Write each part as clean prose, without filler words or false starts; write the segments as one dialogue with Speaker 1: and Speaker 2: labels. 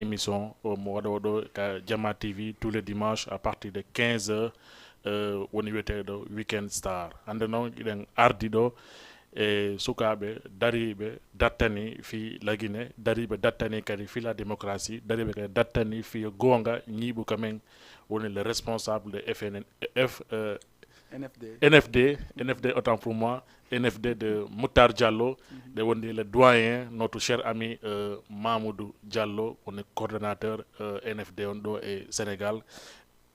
Speaker 1: émission au Mowadodo Jama TV tous les dimanches à partir de 15h woni wiyeteɗo Weekend Star. Hande noon iɗen ardiɗo e sukaɓe dariɓe dattani fi lagine dariɓe dattani kadi fi la démocratie dariɓe kadi dattani fi gonga ñiiɓu kamen woni le responsable de NFD autant pour moi NFD de Moutar Diallo de woni le doyen notre cher ami Mamoudou Diallo on est coordonnateur NFD on ɗo e Sénégal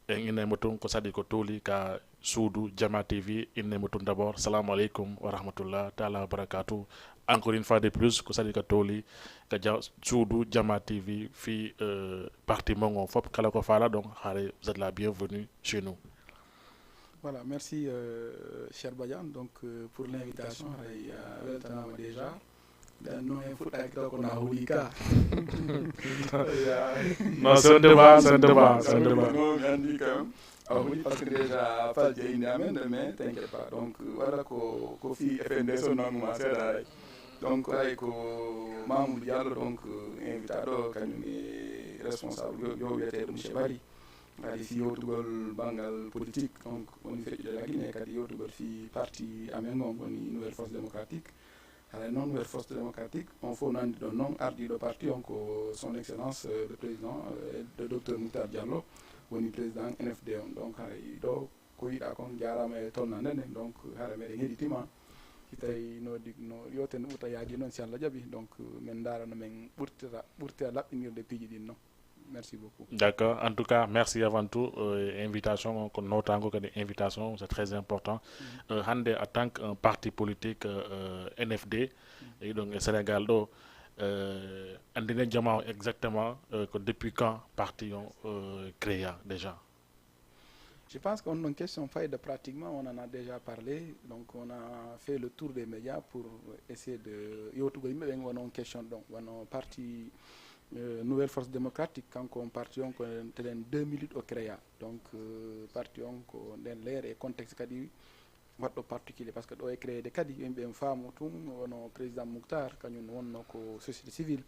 Speaker 1: en innemo tun ko sadi ko tooli ka suudu Jama TV innemo tun d'abord salamu aleykum wa rahmatullah taala wa barakatuh encore une fois de plus ko sadi ka tooli ka suudu Jama TV fi parti mongon fop kala ko faala donc haare vous êtes la bienvenue chez nous.
Speaker 2: Voilà, merci cher Badian donc pour l'invitation weltanama déjà no en fuɗɗaki taw kono a huuɗi ka
Speaker 1: non c'est un débat
Speaker 2: mi andi quand même a huuɗi par ce que déjà fal jeyinde amen mais t'inquiète pas donc waɗa ko fi FND sonnamuma seeɗa rek donc ay ko Mamoudou Diallo donc invité ɗo kañum e responsable yo wiyeteɗo monsieur Bari kadi fi yewtugol banggal politique donc woni feƴƴude lagine kadi yewtugol fi parti amen gon woni nouvelle force démocratique haɗa noon nouvelle force démocratique on fof nandi ɗon noon ardiɗo parti on ko son excellence le président le docteur Moutar Diallo woni président NFD on donc hay ɗo ko yiɗa kon jarama e tolna ndene donc haɗa meɗen heɗitima si tawi no yoten ɓurta yaadi noon si Allah jaaɓi donc min darano min ɓurtira laɓɓinirde piiji ɗin noon. Merci beaucoup.
Speaker 1: D'accord. En tout cas, merci avant tout. Invitation, notango que des invitations, c'est très important. Hande en tant qu'un parti politique NFD, et donc Sénégal, andine Jama exactement que depuis quand parti ont créé déjà.
Speaker 2: Je pense qu'on a une question faille pratiquement, on en a déjà parlé, donc on a fait le tour des médias pour essayer de... Il y a une question, donc on a parti... Nouvelle force démocratique quand on parti on ko en 2 minutes au créa donc parti on ko den l'air et contexte kadi waddo particulier parce que do e créé de kadi yimbe en faamu tum wono président Mouktar kanyum wonno ko société civile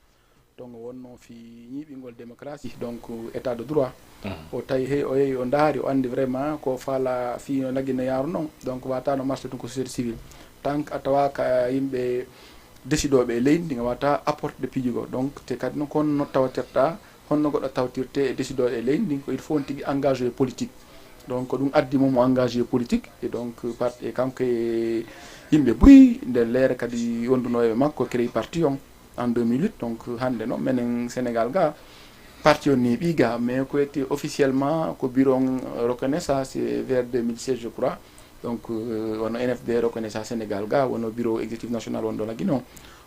Speaker 2: donc wonno fi ñibingol démocratie donc état de droit o tay he o yeyi o ndaari o andi vraiment ko fala fi no lagine yaaru non donc wata no marché ko société civile tant que atawa ka yimbe décidoɓe leydi ndi wata apporte de piijigo donc te kadi noon ko honno tawatirta honno goɗɗo tawtirte e décidoɓe leydi ndi ko il faut on tigui engagé politique donc ɗum addi momo engagé politique et donc parti kanko e yimɓe buyi nder leere kadi wonduno e makko créé parti on en 2008 donc hande noon menen Sénégal ga parti on ni ɓiga mais ko yetti officiellement ko bureau reconnaissance c'est vers 2016 je crois donc on a NFD reconnaissance Sénégal ga on a bureau exécutif national on do la Guinée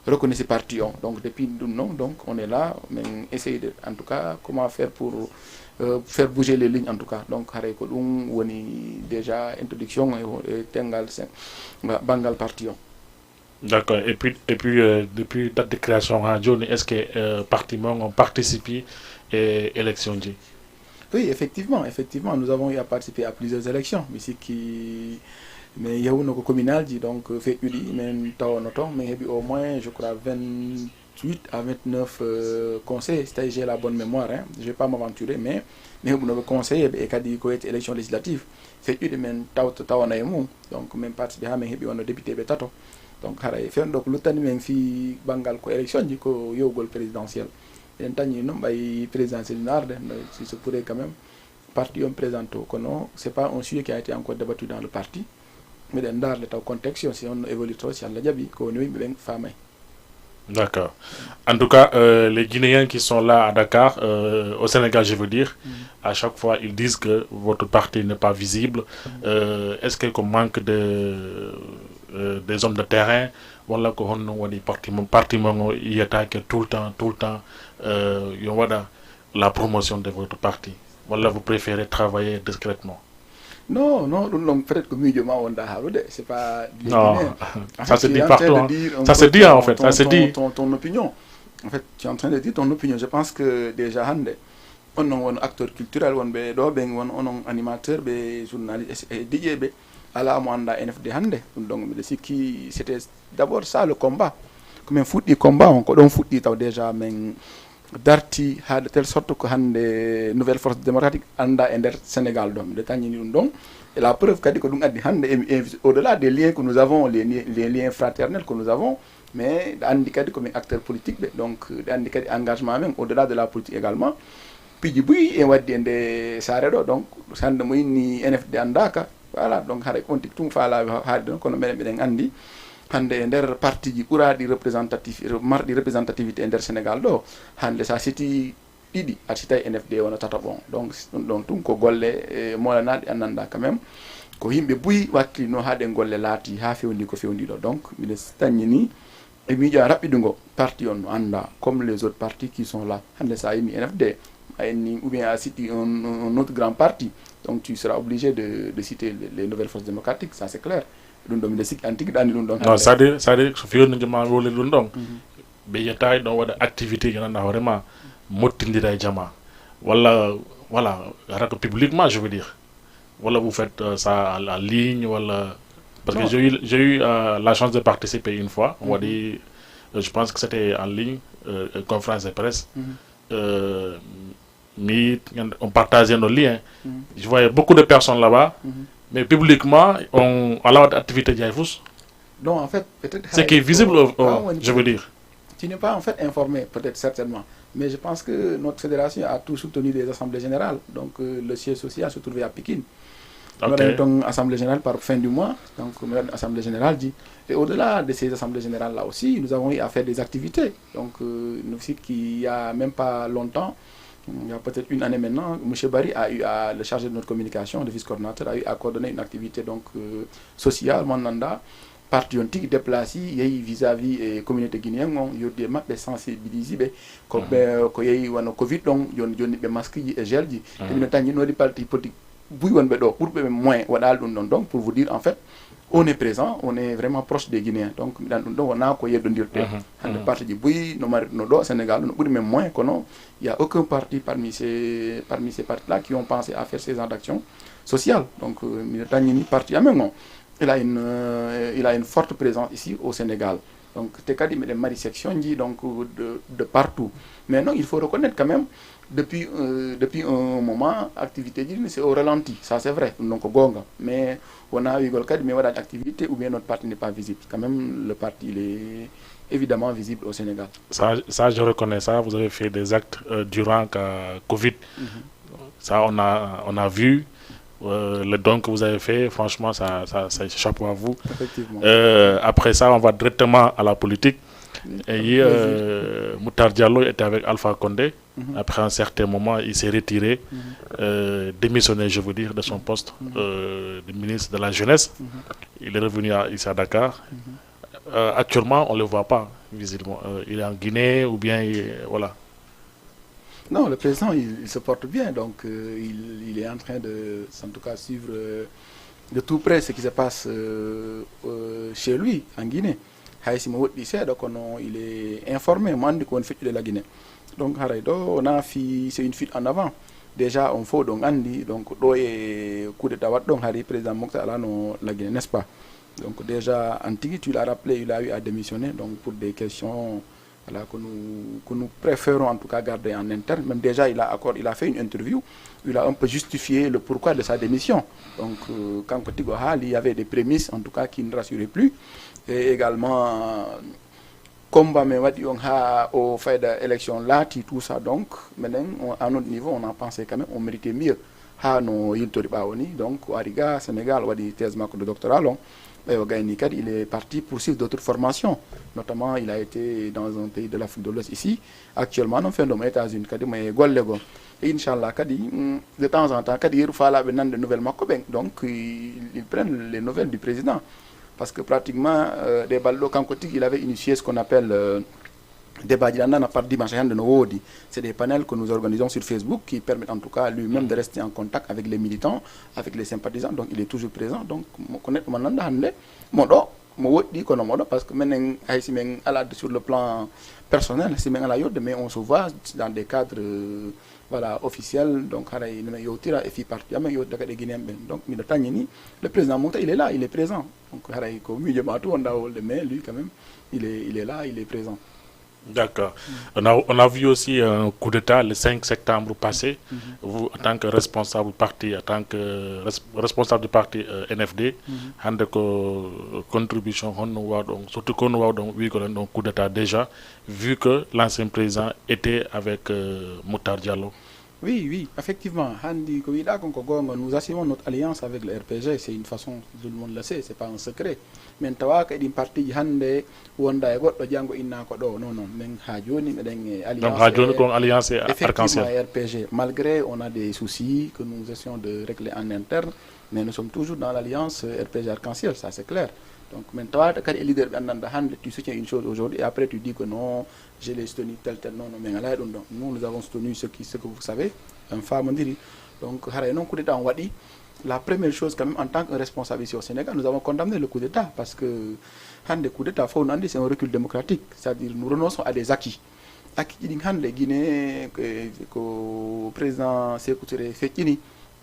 Speaker 2: reconnaît ces partis donc depuis non donc on est là mais essayer de en tout cas comment faire pour faire bouger les lignes en tout cas donc haray ko dum woni déjà introduction et tengal bangal parti on.
Speaker 1: D'accord. Et puis depuis date de création à Johnny, est-ce que parti ont participé à l'élection?
Speaker 2: Oui, effectivement, nous avons eu à participer à plusieurs élections, mais il y a une communale, donc fait UDI, mais au moins, je crois, 28 à 29 conseils, c'est-à-dire j'ai la bonne mémoire, hein. Je ne vais pas m'aventurer, mais vous conseil et quand il y a une élection législative, fait UDI, mais donc même participer à mais on a député betato. Donc, il donc l'automne, même si Bangal ko élection, du coup, il y a une présidentielle. En tant que présidentiel si se pourrait quand même parti on présente c'est pas un sujet qui a été encore débattu dans le parti mais dans le contexte si on évolue trop si Allah jabi ko ni ben famay.
Speaker 1: D'accord. En tout cas, les Guinéens qui sont là à Dakar, au Sénégal, je veux dire, à chaque fois, ils disent que votre parti n'est pas visible. Est-ce qu'il manque des hommes de terrain? Voilà que parti il attaque tout le temps la promotion de votre parti. Voilà, vous préférez travailler discrètement.
Speaker 2: Non, peut-être que c'est pas...
Speaker 1: Non, ça se dit partout. Ça se dit en fait, ça se dit.
Speaker 2: Ton opinion. En fait, tu es en train de dire ton opinion. Je pense que déjà, on a un acteur culturel, on a un animateur, un journaliste, et DJ, ala mo anda NFD hande donc mi sikki c'était d'abord ça le combat comme un foot du combat on ko don fuɗɗi taw déjà men darti ha de telle sorte que hande nouvelle force démocratique anda e nder Sénégal ɗon de tañini ɗum ɗon. Et la preuve kadi ko ɗum addi hande au-delà des liens que nous avons, les liens fraternels que nous avons, mais ɗe andi kadi komin acteur politique ɓe, donc ɗe andi kadi engagement men au-delà de la politique également. Piji buyi en waddi e nde saare ɗo, donc hande mo inni NFD andaka, voilà, donc haɗa on tigi tum faalawi haalde ɗon, kono minen andi hande e nder parti ji ɓuraɗi marɗi représentativité e nder Sénégal ɗo, hande sa siti ɗiɗi a sitay NFD wona tataɓon. Donc ɗum ɗon tum ko golle molanaɗi annanda quand même ko yimɓe buyi wakkilino haɗe golle laati ha fewndi ko fewndi ɗo. Donc mbiɗa tañini e miijo raɓɓiɗugo parti on no anda comme les autres partis qui sont là. Hande sa yimi NFD ou bien à citer un autre grand parti, donc tu seras obligé de citer les nouvelles forces démocratiques, ça c'est clair. Non,
Speaker 1: c'est-à-dire so fiyon jama wole ɗum ɗon ɓe yettayi ɗon waɗa activité gandanɗa hoorema mottidira e jama walla voilà raka publiquement je veux dire walla vous faites ça en ligne walla parce que j'ai eu la chance de participer une fois on waɗi je pense que c'était en ligne conférence de presse on partageait nos liens je voyais beaucoup de personnes là-bas mais publiquement, on a l'activité d'Aïfous.
Speaker 2: Non, en fait, peut-être.
Speaker 1: C'est qui est visible, je veux dire.
Speaker 2: Tu n'es pas en fait informé, peut-être certainement. Mais je pense que notre fédération a toujours tenu des assemblées générales. Donc, le siège social se trouvait à Pékin. Nous avons une assemblée générale par fin du mois. Donc, une assemblée générale dit. Et au-delà de ces assemblées générales-là aussi, nous avons eu à faire des activités. Donc, nous citons qu'il n'y a même pas longtemps. Il y a peut-être une année maintenant, M. Barry a eu le chargé de notre communication, le vice-coordinateur, a eu à coordonner une activité donc, sociale, Mandanda, parti déplacé vis-à-vis de la communauté guinéenne, il y a des masques sensibilisés, comme le Covid, il y a des masques et gel, il y a des partis politiques, pour vous dire en fait, on est présent, on est vraiment proche des Guinéens. Donc, on a quoi de dire. Le parti du Boui, nos Sénégal, même moins que non. Il n'y a aucun parti parmi ces partis-là qui ont pensé à faire ces actions d'action sociale. Donc, parti il a une forte présence ici au Sénégal. Donc, des marie-sections donc de partout. Mais non, il faut reconnaître quand même, depuis un moment, l'activité c'est au ralenti, ça c'est vrai. Donc, mais on a eu des activités ou bien notre parti n'est pas visible. Quand même, le parti il est évidemment visible au Sénégal.
Speaker 1: Ça, je reconnais ça. Vous avez fait des actes durant le Covid. Ça, on a vu. Le don que vous avez fait, franchement, ça chapeau à vous.
Speaker 2: Effectivement.
Speaker 1: Après ça, on va directement à la politique. Et Moutar Diallo était avec Alpha Condé. Après un certain moment, il s'est retiré, démissionné, je veux dire, de son poste de ministre de la Jeunesse. Il est revenu ici à Dakar. Actuellement, on ne le voit pas, visiblement. Il est en Guinée ou bien, voilà.
Speaker 2: Non, le président, il se porte bien, donc il est en train de, en tout cas, suivre de tout près ce qui se passe chez lui, en Guinée. Il est informé, de la Guinée. Donc, c'est une fuite en avant. Déjà, on faut donc Andy, donc, coup de tabac, donc, président Mokhtar la Guinée, n'est-ce pas? Donc, déjà, Antigui, tu l'as rappelé, il a eu à démissionner, donc, pour des questions. Voilà, que nous préférons en tout cas garder en interne. Même déjà, il a fait une interview, il a un peu justifié le pourquoi de sa démission. Donc, quand il y avait des prémices, en tout cas, qui ne rassuraient plus. Et également, comme au fait de l'élection là, tout ça, donc, maintenant, à notre niveau, on en pensait quand même, on méritait mieux. Donc, Ariga, Sénégal, on a dit thèse de doctorat. Il est parti poursuivre d'autres formations. Notamment, il a été dans un pays de l'Afrique de l'Ouest ici. Actuellement, on fait aux États-Unis. Et Inch'Allah, de temps en temps, il faut de nouvelles Makobeng. Donc, ils prennent les nouvelles du président. Parce que pratiquement, des ballots, quand il avait initié ce qu'on appelle débat par dimanche de nos c'est des panels que nous organisons sur Facebook qui permettent en tout cas lui-même de rester en contact avec les militants, avec les sympathisants. Donc il est toujours présent. Donc parce que maintenant sur le plan personnel, mais on se voit dans des cadres voilà, officiels. Donc le président Mokhtar, il est là, il est présent. Donc mais lui quand même, il est là, il est présent.
Speaker 1: D'accord. On a vu aussi un coup d'État le 5 septembre passé. Vous, en tant que responsable parti, en tant que responsable du parti NFD, hande ko contribution honno waw donc surtout qu'on waw donc oui ko donc coup d'État déjà, vu que l'ancien président était avec Moutar Diallo.
Speaker 2: Oui, oui, effectivement. Handi, nous assumons notre alliance avec le RPG. C'est une façon, tout le monde le sait, c'est pas un secret. Mais tawa ka din parti hande wonda e goddo jango inna ko do non non men ha joni meden alliance.
Speaker 1: Donc ha joni ko alliance arc-en-ciel.
Speaker 2: RPG. Malgré on a des soucis que nous essayons de régler en interne, mais nous sommes toujours dans l'alliance RPG arc-en-ciel, ça c'est clair. Donc maintenant, quand le leader tu soutiens une chose aujourd'hui et après tu dis que non, je l'ai soutenu tel non, non, mais nous avons soutenu ce que vous savez, un femme dit. Donc, coup d'État, on dit, la première chose quand même en tant que responsable ici au Sénégal, nous avons condamné le coup d'État parce que le coup d'État, c'est un recul démocratique, c'est-à-dire nous renonçons à des acquis. Acquis de Guinée, que le président Sékou Touré fait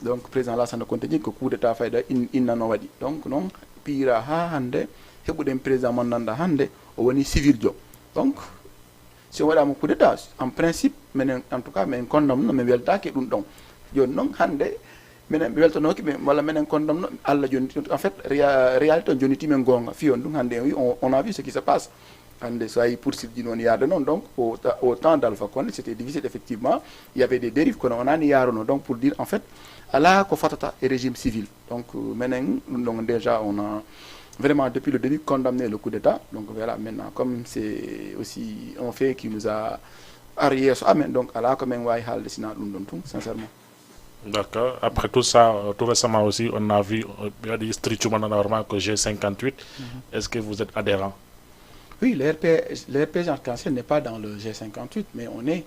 Speaker 2: donc le président Lassana Conté que le coup d'État fait wadi. Donc non. Pira ha hande heɓuɗen président mon nanda hande o woni civil jo donc si o waɗama coup d'état en principe menen en tout cas min condamno min weltaki ɗum ɗon joni noon hande minen ɓe weltanoki ɓe walla minen condamno Allah joni en fait réalité on joni timen gonga fiyon ɗum hande wi on a vu ce qui se passe hande so ayi poursuivre noon yaade noon donc au temps d'Alpha Condé c'était difficile effectivement il y avait des dérives kono onani yarono donc pour dire en fait ala ko fatata et régime civil donc menen donc déjà on a vraiment depuis le début condamné le coup d'état donc voilà maintenant comme c'est aussi un fait qui nous a arrière so amen donc ala ko men wawi halde sina ɗum ɗon tout sincèrement.
Speaker 1: D'accord. Après tout ça, tout récemment aussi, on a vu strictement normalement que G58. Est-ce que vous êtes adhérent?
Speaker 2: Oui, le RPG arc-en-ciel n'est pas dans le G58, mais on est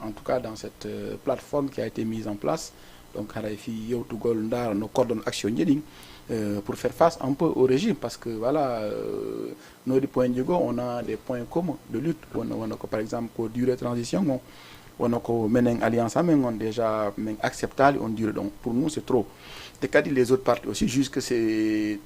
Speaker 2: en tout cas dans cette plateforme qui a été mise en place. Donc, nos coordonnées action pour faire face un peu au régime, parce que voilà, nous, du point de vue, on a des points communs de lutte. On a, par exemple, pour durée transition, on a une alliance déjà acceptable, on dirait donc pour nous c'est trop. Les autres partis aussi jugent que c'est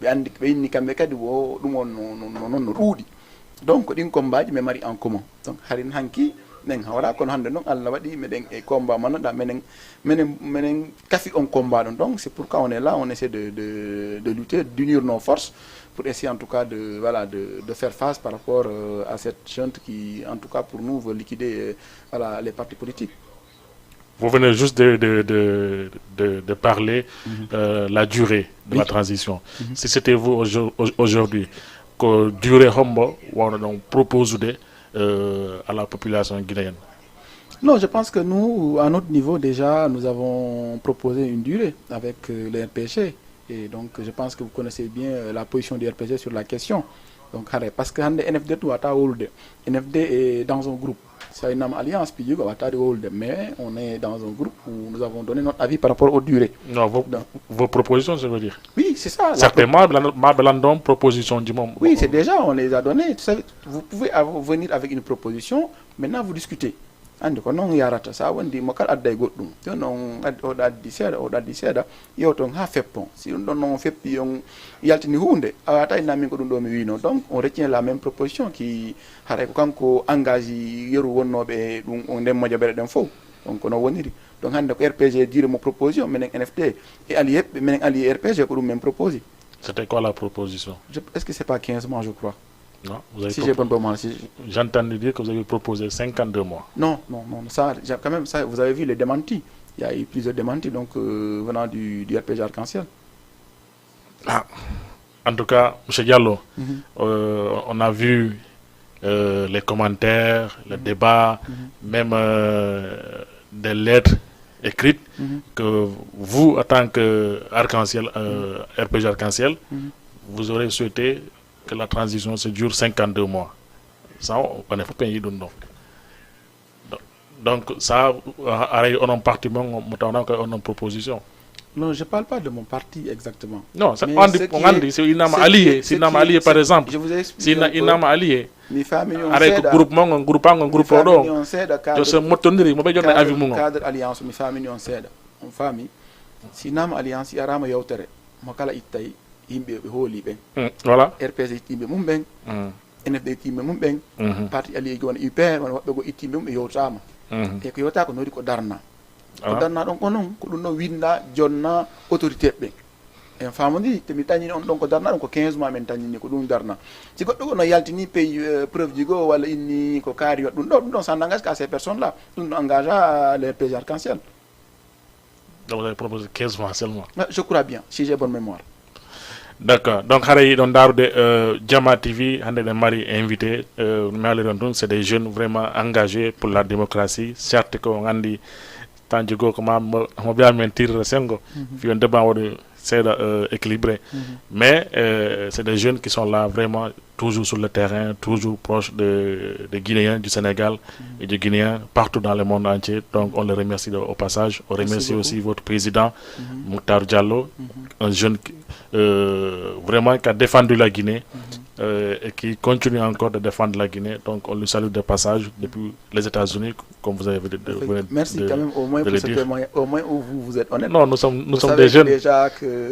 Speaker 2: donc ɗin combat mais mari en commun donc harin hanki men hawra kono hande non Allah waɗi meɗen e combat manaɗa menen kafi on combat ɗon donc c'est pourquoi on est là, on essaie de lutter, d'unir nos forces pour essayer en tout cas de faire face par rapport à cette junte qui en tout cas pour nous veut liquider voilà, les partis politiques.
Speaker 1: Vous venez juste de parler la durée de la transition. Si c'était vous aujourd'hui, que durée Hombo, on propose à la population guinéenne?
Speaker 2: Non, je pense que nous, à notre niveau déjà, nous avons proposé une durée avec le RPG. Et donc, je pense que vous connaissez bien la position du RPG sur la question. Donc, parce que NFD NFD est dans un groupe. C'est une alliance, mais on est dans un groupe où nous avons donné notre avis par rapport aux durées.
Speaker 1: Non, vos propositions, je veux dire.
Speaker 2: Oui, c'est ça.
Speaker 1: Certainement, ma proposition du moment.
Speaker 2: Oui, c'est déjà, on les a données. Vous pouvez venir avec une proposition, maintenant vous discutez. Andi ko non yarata sa wondi mo kala adday goddum don non addi seeda yewton ha feppon si on don non feppi on yaltini hunde awata ina min ko dum do mi wino donc on retient la même proposition qui hare ko kanko engage yeru wonnobe dum on dem moja bere den fo donc no woniri donc hande ko RPG dire mo proposition menen NFT et allié menen allié RPG ko dum même proposé.
Speaker 1: C'était quoi la proposition?
Speaker 2: Est-ce que c'est pas 15 mois je crois?
Speaker 1: Non, vous avez
Speaker 2: si j'ai pas de mal,
Speaker 1: j'entends dire que vous avez proposé 52 mois.
Speaker 2: Non, ça, quand même, ça, vous avez vu les démentis. Il y a eu plusieurs démentis donc, venant du RPG arc-en-ciel.
Speaker 1: Ah. En tout cas, M. Diallo, on a vu les commentaires, les débats, même des lettres écrites que vous, en tant qu'arc-en-ciel, RPG arc-en-ciel, vous aurez souhaité que la transition se dure 52 mois. Ça, on n'est pas payé d'un nom. Donc, ça, on a une proposition.
Speaker 2: Non, je ne parle pas de mon parti exactement.
Speaker 1: Non, on dit c'est une âme alliée. C'est une âme alliée, par exemple.
Speaker 2: Je vous ai expliqué.
Speaker 1: C'est une âme alliée.
Speaker 2: Avec
Speaker 1: groupement, un groupe, je suis motonnerie, je vais avis mon.
Speaker 2: Cadre alliance, mi famille on cède. On famille. Si une âme alliance, il y a un yautere. Makala itay. Voilà. RPG yimɓe mum ɓen NFD timɓe mum ɓen parti allié wona UPR wona woɓɓe go ittimɓe mum ɓe yewtama e ko yewta ko nodi ko darna ko darna ɗon ko noon ko ɗum ɗon winda jonna autorité ɓe en famodiri temi tañini on ɗon ko darna ɗum ko 15 mois men tañini ko ɗum darna si goɗɗo gono yaltini pays preuve ji goo walla inni ko kaari waɗ ɗum ɗon ça n'engage qu'à ces personnes là ɗum ɗo engage à les pays arc-en-ciel.
Speaker 1: Donc vous avez proposé 15 mois seulement.
Speaker 2: Je crois bien, si j'ai bonne mémoire.
Speaker 1: D'accord. Donc, dans Darude Jama TV, Hande Mari invité, c'est des jeunes vraiment engagés pour la démocratie. Certes, qu'on a dit, tant que comment on bien mentir, puis un débat c'est équilibré. Mais c'est des jeunes qui sont là vraiment toujours sur le terrain, toujours proches des Guinéens, du Sénégal et des Guinéens partout dans le monde entier. Donc on les remercie au passage. On remercie aussi votre président, Mokhtar Diallo, un jeune vraiment qui a défendu la Guinée et qui continue encore de défendre la Guinée. Donc on lui salue de passage depuis les États-Unis, comme vous avez dit.
Speaker 2: Merci quand même au moins pour ce témoignage, au moins où vous êtes honnête.
Speaker 1: Non, nous sommes des jeunes.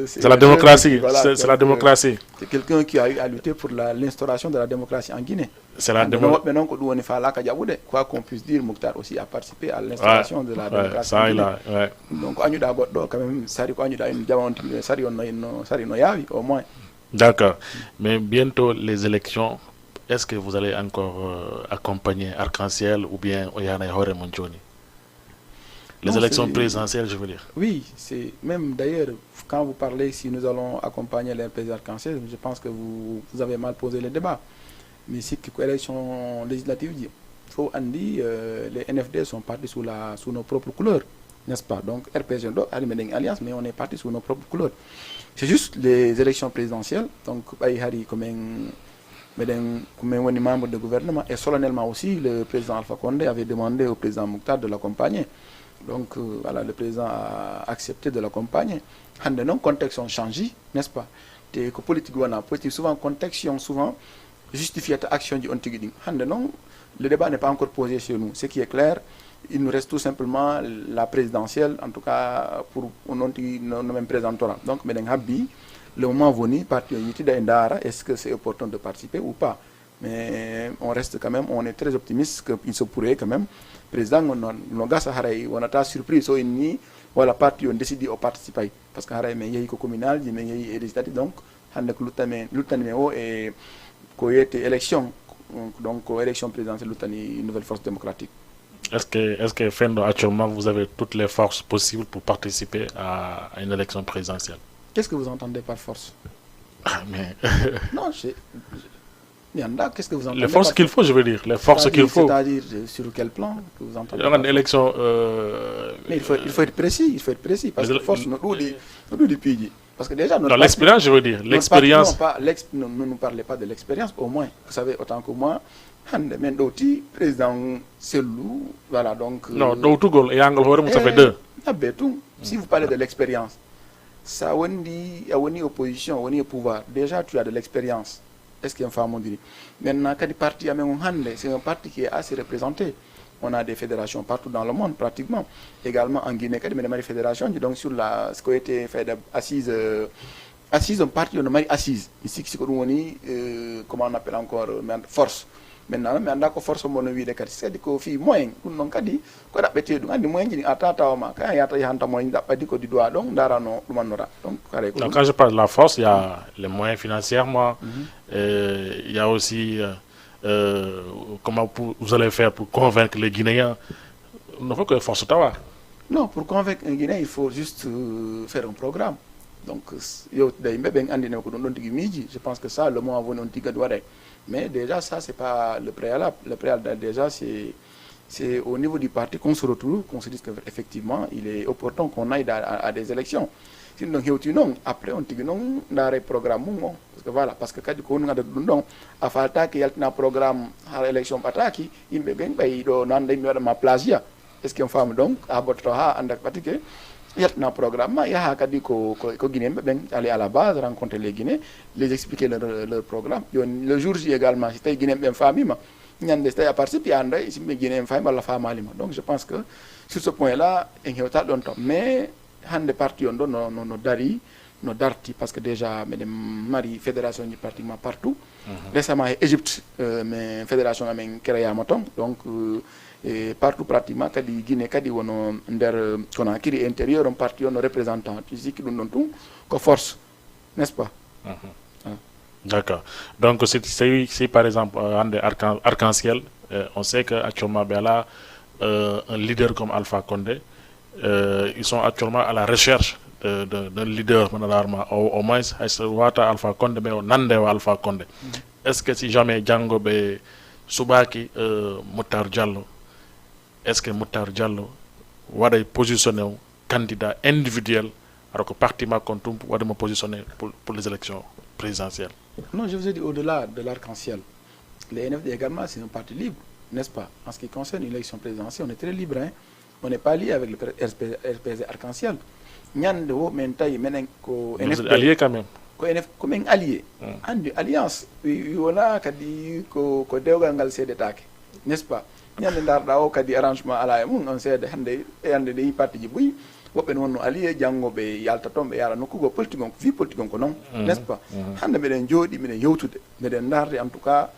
Speaker 1: C'est la démocratie. Voilà, c'est la démocratie.
Speaker 2: C'est quelqu'un qui a eu à lutter pour l'instauration de la démocratie en Guinée.
Speaker 1: C'est la démocratie.
Speaker 2: Quoi qu'on puisse dire, Mokhtar aussi a participé à l'instauration de la démocratie en Guinée. Donc, quand même, au moins.
Speaker 1: D'accord. Mais bientôt les élections, est-ce que vous allez encore accompagner Arc-en-Ciel ou bien Oyana Hore Monchoni? Les élections présidentielles, je veux dire.
Speaker 2: Oui, c'est même d'ailleurs, quand vous parlez, si nous allons accompagner les pays Arc-en-Ciel, je pense que vous avez mal posé le débat. Mais si l'élection législative dit, faut en dire, les NFD sont partis sous nos propres couleurs, n'est-ce pas? Donc, RPG Alliance, mais on est parti sous nos propres couleurs. C'est juste les élections présidentielles, donc, comme un membre du gouvernement, et solennellement aussi, le président Alpha Condé avait demandé au président Mokhtar de l'accompagner. Donc, voilà, le président a accepté de l'accompagner. Le contexte a changé, n'est-ce pas? Les politiques, souvent, contexte, souvent, justifier l'action du Ontigiding. Le débat n'est pas encore posé chez nous. Ce qui est clair, il nous reste tout simplement la présidentielle, en tout cas pour nos mêmes présentants. Donc, le moment venu, parti unité d'Indara, est-ce que c'est opportun de participer ou pas? Mais on reste quand même, on est très optimiste qu'il se pourrait quand même. Président, on a surpris, la partie on décide de participer. Parce que il y a eu communal, il y a eu législatif, donc, et élection, donc élection présidentielle, une nouvelle force démocratique.
Speaker 1: Est-ce que Fendo, actuellement, vous avez toutes les forces possibles pour participer à une élection présidentielle?
Speaker 2: Qu'est-ce que vous entendez par force?
Speaker 1: Mais...
Speaker 2: Non, qu'est-ce que vous entendez?
Speaker 1: Les forces qu'il faut, je veux dire. Les forces qu'il faut.
Speaker 2: C'est-à-dire, sur quel plan que vous entendez?
Speaker 1: Une élection...
Speaker 2: Mais il faut être précis, parce que force, nous du pays. Parce que déjà...
Speaker 1: Non, l'expérience, je veux dire. L'expérience...
Speaker 2: Ne nous parlez pas de l'expérience, au moins. Vous savez, autant que moi, président Selou, voilà, donc...
Speaker 1: Non, Doutugol et Angle ça fait deux.
Speaker 2: Si vous parlez de l'expérience, ça on dit opposition, on est au pouvoir. Déjà, tu as de l'expérience. Est-ce qu'il y a une femme, on dirait? Maintenant, quand il parti à c'est un parti qui est assez représenté. On a des fédérations partout dans le monde, pratiquement. Également en Guinée, quand il y a des fédérations, donc sur ce qui a été fait d'assises, un parti, on a assise. Ici, comment on appelle encore, force. Maintenant, mais on force mon vie de quartier, c'est que fille moyen, on a dit, quoi d'appeler, on a dit moyen, il y a un moyen d'appeler du doigt, donc d'arano, donc
Speaker 1: quand je parle de la force, il y a les moyens financièrement, il y a aussi comment vous allez faire pour convaincre les Guinéens. Il ne faut que force tawa.
Speaker 2: Non, pour convaincre un Guinéen, il faut juste faire un programme. Donc, je pense que ça, le mot avant mais déjà, ça, c'est pas le préalable. Le préalable, déjà, c'est au niveau du parti qu'on se retrouve, qu'on se dise qu'effectivement, il est opportun qu'on aille à des élections. Sinon, après, on dit non, on a un programme. Parce que voilà, parce que quand on a a falta qu'il y ait un programme à l'élection, il me bien, ma plagia. Est-ce qu'on fait donc, à votre il y a un programme, il y a un Guinéen aller à la base, rencontrer les Guinéens, les expliquer leur programme. Le jour J également, si tu es Guinéen bien famille, il y a des à participer à si tu es Guinéen famille, la famille. Donc je pense que sur ce point-là, il y a longtemps. Mais, il y a des partis qui ont dari, no darti parce que déjà meɗen mari fédération ji pratiquement partout récemment e Égypte mais fédération amen créama toon donc et partout pratiquement kadi Guinée kadi wono nder Conakry intérieur on parti on représentant tu sikki ɗum ɗon tun ko force n'est-ce pas.
Speaker 1: D'accord. Donc, si par exemple, Arc-en-Ciel, on sait qu'actuellement, là, un leader comme Alpha Condé, ils sont actuellement à la recherche d'un leader, au moins, Alpha Condé, mais Nande Alpha Condé. Est-ce que si jamais Django be Soubaki Moutar Diallo, est-ce que Moutar Diallo va positionner un candidat individuel alors que parti ma compte va me positionner pour les élections présidentielles?
Speaker 2: Non, je vous ai dit au-delà de l'Arc-en-Ciel. Les NFD également, c'est un parti libre, n'est-ce pas? En ce qui concerne l'élection présidentielle, on est très libre. Hein? On n'est pas lié avec le RPZ Arc-en-Ciel. Vous
Speaker 1: êtes alliés quand même.
Speaker 2: Comme un allié. En alliance, on a dit que Deogangal s'est détaqué, n'est-ce pas? Nous avons dit arrangement à la on s'est dit parti de woɓɓe noon no allié janngoɓe yalta toon ɓe yara nokkugo politique on vie politique on ko noon n'est ce pas hannde miɗen jooɗi miɗen yewtude miɗen darde en tout cas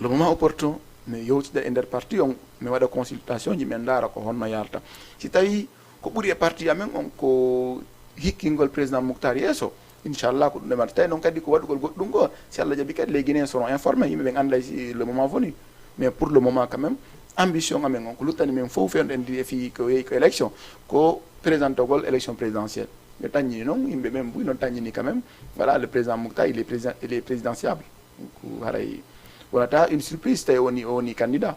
Speaker 2: le moment opportun mi yewtida e nder parti on mi waɗa consultation ji min ndaara ko honno yarta si tawi ko ɓuri e parti amen on ko hikkingol président Mouktar yeeso inchallah ko ɗum ɗemata tawi noon kadi ko waɗugol goɗɗum go si Allah jaaɓi kadi les Guinéens seront informés yimɓe ɓen anda si le moment venu mais pour le moment quand même ambition amen on ko luttani men fof fewno en ndi e fi ko yeeyi ko élection ko présentogol élection présidentielle mais tañini noon yimɓe ɓen mbuy noon tañini quand même voilà le président Mouktar il est présidentiable donc haray wonata une surprise tawi woni candidat.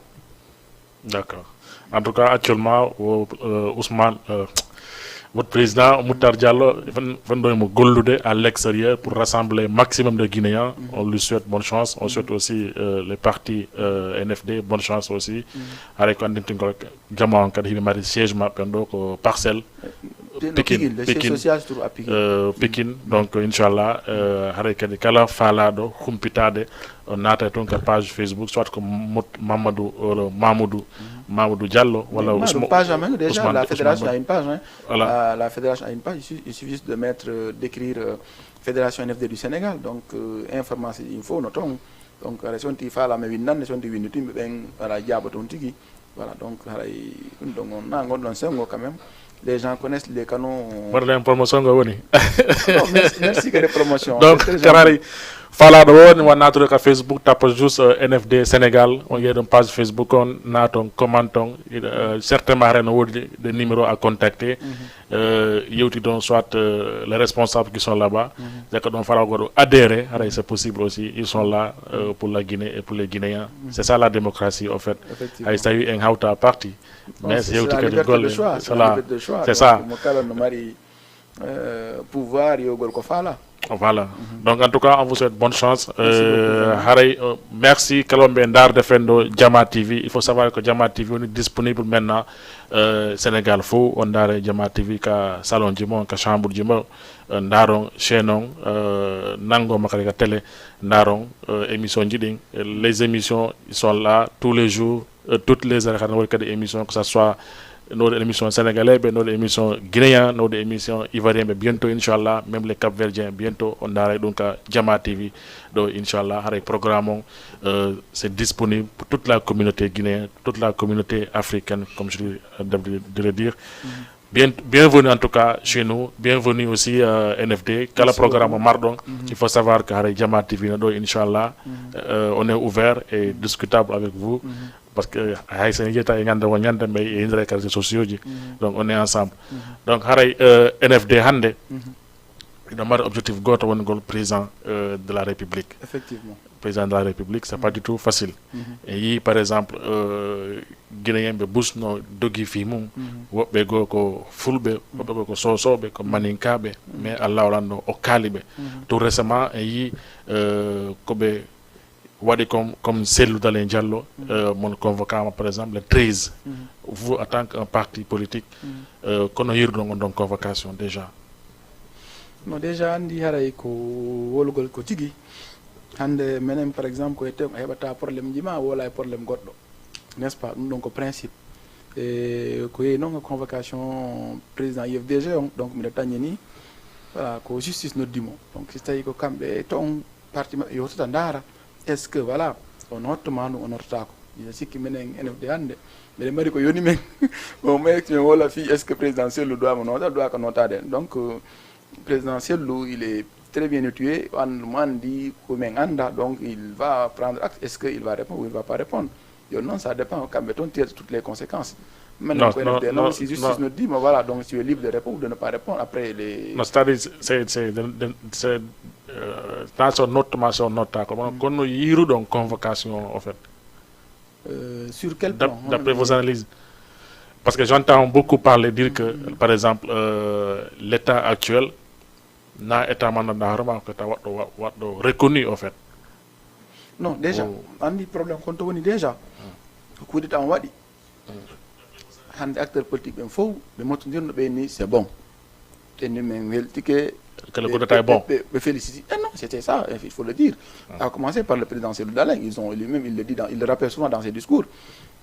Speaker 1: D'accord. En tout cas actuellement Ousmane votre président Moutar Diallo gollude à l'extérieur pour rassembler maximum de Guinéens. On lui souhaite bonne chance. On souhaite aussi les partis NFD bonne chance aussi. Avec Diamant Kadhibimari siège ko parcelle Pékin. Donc Inch'Allah Harekadi Kala Falado Humpitade on a une page Facebook soit comme Mamadou Diallo voilà
Speaker 2: Ousmane page déjà Ousmane, la fédération a une page hein. Voilà. La fédération a une page il suffit de d'écrire fédération NFD du Sénégal donc information info noton donc resonti fala me winnan resonti winnutimbe ben wala jabo ton tigi voilà donc haray donc on a ngon sengo quand même les gens connaissent les canons.
Speaker 1: Voilà une promotion
Speaker 2: merci que les promotions.
Speaker 1: Donc Karari fala do woni wanato ka Facebook tape juste NFD Sénégal on y a une page Facebook on naton commenton certainement ren wodi des numéros à contacter yewti donc soit les responsables qui sont là-bas donc on fala go adhérer c'est possible aussi ils sont là pour la Guinée et pour les Guinéens c'est ça la démocratie en fait ay sawi en hawta parti mais c'est yewti que de
Speaker 2: choix
Speaker 1: c'est ça
Speaker 2: pouvoir yogol ko fala.
Speaker 1: Voilà. Donc en tout cas, on vous souhaite bonne chance. Merci Kalombe Ndar Defendo Jama TV. Il faut savoir que Jama TV est disponible maintenant Sénégal Fou, on a Jama TV ka Salon Djimon, ka Chambre Djimon, Ndaron, Chenon, Nango Makarika Télé, Ndaron, émission Djiding. Les émissions ils sont là tous les jours, toutes les heures, émissions, que ce soit nos émissions sénégalaises, nos émissions guinéennes, nos émissions ivoiriennes, mais bientôt, Inch'Allah, même les Cap-Verdiens, bientôt, on a donc Jama TV, donc Inch'Allah, avec programme, c'est disponible pour toute la communauté guinéenne, toute la communauté africaine, comme je devrais le dire. Bienvenue en tout cas chez nous, bienvenue aussi NFD, quel le programme Mardon, il faut savoir que Jama TV, Inch'Allah, on est ouvert et discutable avec vous. Parce que les réseaux sociaux donc on est ensemble donc NFD hande il a objectif goto won gol président de la République
Speaker 2: effectivement
Speaker 1: président de la République c'est pas du tout facile et par exemple guinéen be busno dogi fi mum wobbe go ko fulbe wobbe go ko sosobe ko maninkabe mais Allah rando o kalibe tout récemment et ko be wadi comme Cellou Dalein Diallo mon convoquant par exemple le 13 vous en tant qu'un parti politique kono yirdo donc convocation déjà
Speaker 2: non déjà andi haray ko wolugol ko tigi hande menen par exemple ko ete hebata problème jima wala problème goddo n'est-ce pas donc au principe et ko non convocation président IFDG donc mi tagni ni voilà ko justice noddimo donc si tawi ko kamɓe ton parti maɓɓe yewtata ndaara est ce que voilà on hottoma no on hortako ina sikki minen NFD hannde mbiɗen mari ko yoni men bon mayekti men wola fi est ce que président Sellou doit mo nota doit ko notade donc président Sellou il est très bien étudié mo andi ko men anda donc il va prendre acte est ce que il va répondre ou il va pas répondre yo non ça dépend kamɓe toon tirata toutes les conséquences. Maintenant, non, si justice nous dit, mais voilà, donc tu es libre de répondre ou de ne pas répondre. Après, les...
Speaker 1: Non, c'est-à-dire, c'est dans son note, qu'on nous y a donc convocation, en fait.
Speaker 2: Sur quel plan
Speaker 1: d'après vos analyses? Parce que j'entends beaucoup parler, dire que, par exemple, l'État actuel n'a été reconnu, en fait.
Speaker 2: Non, déjà, on dit problème contre vous, déjà. Le coup d'État, on va dire. Hande acteurs politiques ben fou be motodirno be ni c'est bon teni men welti que
Speaker 1: le coup d'état est bon
Speaker 2: félicite non c'était ça il faut le dire à commencer par le président Cellou Dalein lui-même il le dit il le rappelle souvent dans ses discours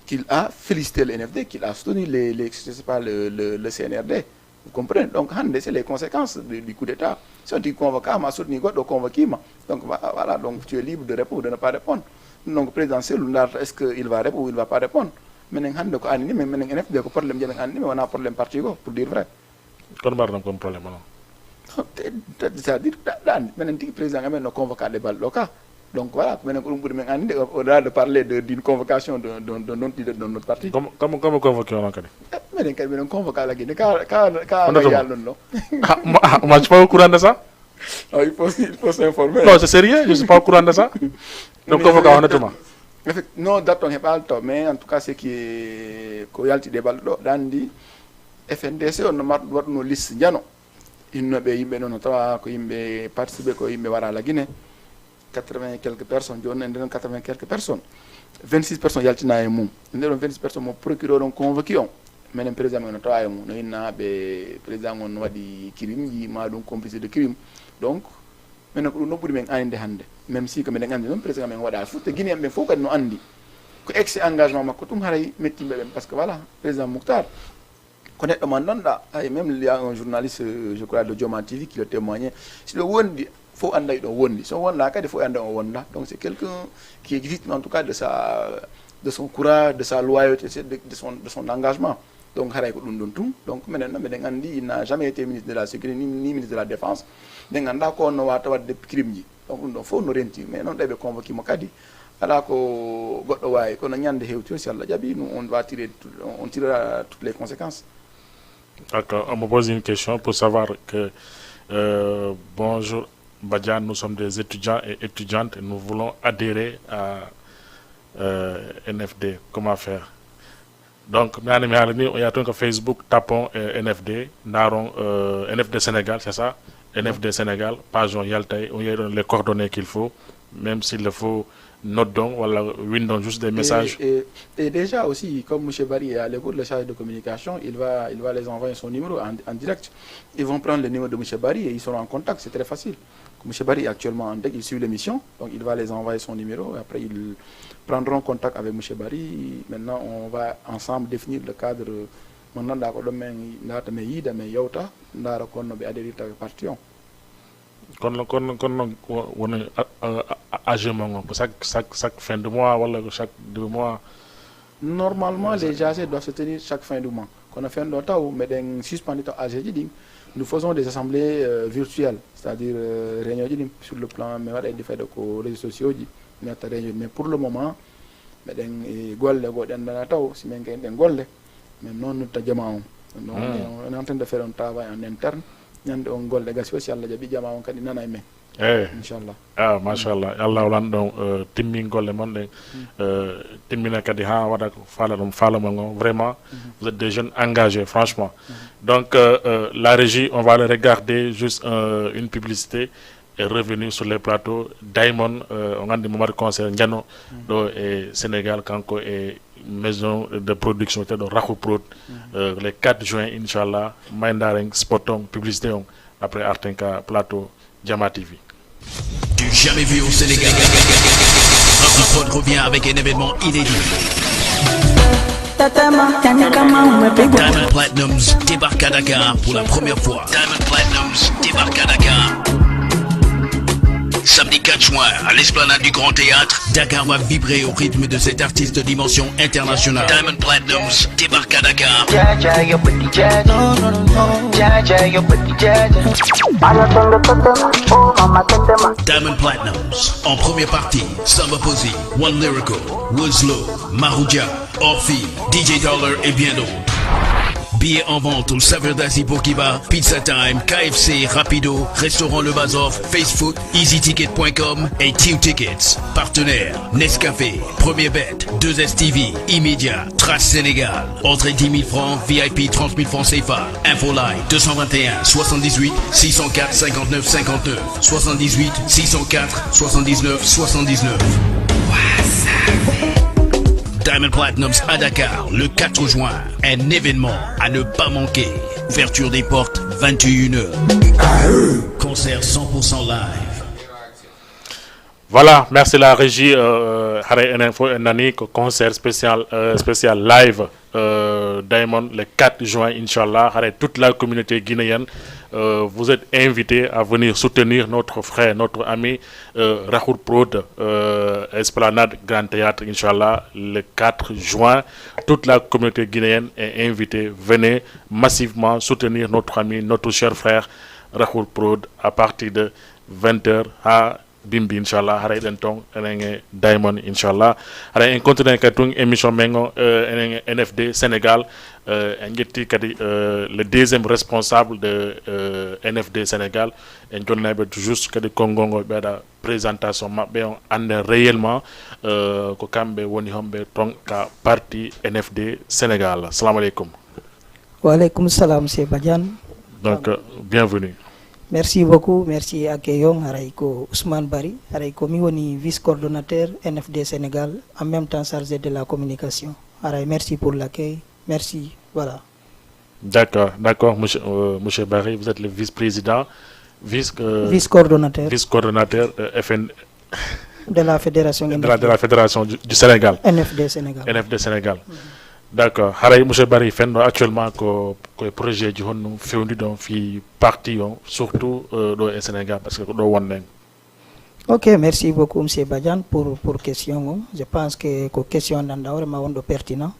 Speaker 2: qu'il a félicité le NFD qu'il a soutenu je sais pas le CNRD vous comprenez donc hande c'est les conséquences du coup d'état si on dit convoqué ma soutenu goddo convoqué ma donc voilà donc tu es libre de répondre ou de ne pas répondre donc le président Cellou est-ce qu'il va répondre ou il va pas répondre menen hande ko anni men menen NFD ko problème jenen anni mais on a problème parti go pour dire vrai
Speaker 1: kon barnam kon problème non
Speaker 2: c'est-à-dire dan menen tigi président ngamen no convoqué de baldo ka donc voilà menen ko dum buri men anni au-delà de parler d'une convocation de notre parti
Speaker 1: comme convoqué on kadi
Speaker 2: menen kadi menen convoqué la guine ka yal non
Speaker 1: moi je suis pas au courant de ça.
Speaker 2: Non, il faut s'informer.
Speaker 1: Non, c'est sérieux, je suis pas au courant de ça. Donc convoqué honnêtement.
Speaker 2: Non, datton heɓal to mais en tout cas c'est qui ko yalti ɗeɓal ɗo ɗandi FNDC on no waɗno liste jano innoɓe yimɓe noon no tawa ko yimɓe participé ko yimɓe wara la Guinée 80 et quelques personnes joni en nden 80 et quelques personnes 26 personnes yaltina e mum nden 26 personnes mo procureur on convoqué on minen président men no tawa e mum no innaɓe président on no waɗi crime ji ma ɗum complicé de crime donc minen ko ɗum noon ɓuuri men anide hannde même si ko minen anndi noon président men waɗa fof te Guinéen ɓen fof kadi no anndi ko excès engagement makko ɗum haray mettimɓe ɓen par ce que voilà président Mouktar ko neɗɗo man ɗonɗa ay même il y a un journaliste je crois de Dioma TV qui le témoignait si ɗo wondi fof annda ɗo wondi so wonda kadi fof annda o wonda donc c'est quelqu'un qui est victime en tout cas de son courage de sa loyauté de son engagement donc haray ko ɗum ɗon tum donc minen noon minen anndi il n'a jamais été ministre de la sécurité ni ministre de la défense ɓe ganda ko no wata wadde crime ji donc ɗum ɗon fof no renti mais noon ɗeɓe convoqué mo kadi ala ko goɗɗo wawi kono ñande hewtiri si Allah jaaɓi nous on tirera toutes les conséquences.
Speaker 1: D'accord, on me pose une question pour savoir que bonjour Badiane, nous sommes des étudiants et étudiantes et nous voulons adhérer à NFD, comment faire? Donc, il y a un Facebook, tapons NFD, NFD Sénégal, c'est ça? NFD Sénégal, page Yaltaï, où il y a les coordonnées qu'il faut, même s'il le faut, note donc, voilà, window, juste des messages.
Speaker 2: Et déjà aussi, comme M. Barry est à l'écoute, le chargé de communication, il va les envoyer son numéro en direct. Ils vont prendre le numéro de M. Barry et ils seront en contact, c'est très facile. M. Barry est actuellement en deck, il suit l'émission, donc il va les envoyer son numéro et après ils prendront contact avec M. Barry. Maintenant, on va ensemble définir le cadre. Maintenant, d'accord, mais yida mais yauta, d'accord, on va adhérer à la partie.
Speaker 1: Chaque fin de mois ou chaque 2 mois.
Speaker 2: Normalement, les AG doivent se tenir chaque fin de mois. Quand on fait un temps, mais suspendu AG, nous faisons des assemblées virtuelles, c'est-à-dire réunions sur le plan mais des faits de réseaux sociaux. Mais pour le moment, mais non nous on est en train de faire un travail en interne.
Speaker 1: Inchallah. Ah, mashallah. Allah ulan don timmi golle mon de timmina kadi ha wada vraiment vous êtes des jeunes engagés franchement. Donc la régie, on va le regarder juste une publicité et revenir sur les plateaux Diamond on a des moments de concert Ndiano do et Sénégal kanko et maison de production de Rakhou Prod le 4 juin inchallah Maindareng Spotong publicité après Artenka plateau Diama TV.
Speaker 3: Du jamais vu au Sénégal. Rakhou Prod revient avec un événement inédit. Diamond Platnumz débarque à Dakar pour la première fois. Diamond Platnumz débarque à Dakar. Samedi 4 juin, à l'esplanade du Grand Théâtre, Dakar va vibrer au rythme de cet artiste de dimension internationale. Diamond Platnumz débarque à Dakar. Diamond Platnumz, en première partie, Samba Posey, One Lyrical, Woozlo, Marouja, Orphy, DJ Dollar et bien d'autres. Billets en vente au Saveur d'Asie Bourguiba, Pizza Time, KFC, Rapido, Restaurant Le Bazov, Facebook, EasyTicket.com et Q Tickets. Partenaires, Nescafé, Premier Bet, 2STV, Immédiat, Trace Sénégal. Entrée 10 000 francs, VIP 30 000 francs CFA. Infoline 221 78 604 59 59 78 604 79 79. Diamond Platnumz à Dakar, le 4 juin. Un événement à ne pas manquer. Ouverture des portes, 21h. Concert 100% live.
Speaker 1: Voilà, merci la régie. Harry Info Nani, concert spécial live Diamond le 4 juin, Inch'Allah. Harry, toute la communauté guinéenne, vous êtes invités à venir soutenir notre frère, notre ami Rahour Prod, Esplanade Grand Théâtre, Inch'Allah, le 4 juin. Toute la communauté guinéenne est invitée. Venez massivement soutenir notre ami, notre cher frère Rahour Prod à partir de 20h à Bimbi, Inch'Allah. Haray den tong enenge Diamond, Inch'Allah. Haray en continue katung émission mengo enenge NFD Sénégal. Ngeti kadi le deuxième responsable de NFD Sénégal. En jonnabe juste kadi kongongo beda présentation mabbe on ande réellement ko kambe woni hombe tong ka parti NFD Sénégal. Assalamu alaikum.
Speaker 4: Wa alaikum salam, monsieur Badiane.
Speaker 1: Donc bienvenue.
Speaker 4: Merci beaucoup, merci à Keyong, Araiko Ousmane Bari, Araiko Miwoni, vice-coordonnateur NFD Sénégal, en même temps chargé de la communication. Aray, merci pour l'accueil, merci, voilà.
Speaker 1: D'accord, monsieur Bari, vous êtes le vice-président,
Speaker 4: vice-coordonnateur
Speaker 1: FN
Speaker 4: de la fédération
Speaker 1: de la fédération du Sénégal.
Speaker 4: NFD Sénégal.
Speaker 1: NFD Sénégal. D'accord. Haray monsieur Bari fendo actuellement ko projet ji honno fewndi don fi parti on surtout do e Sénégal parce que do wonnen.
Speaker 4: OK, merci beaucoup monsieur Badiane pour question. Je pense que ko question nanda vraiment wondo pertinent.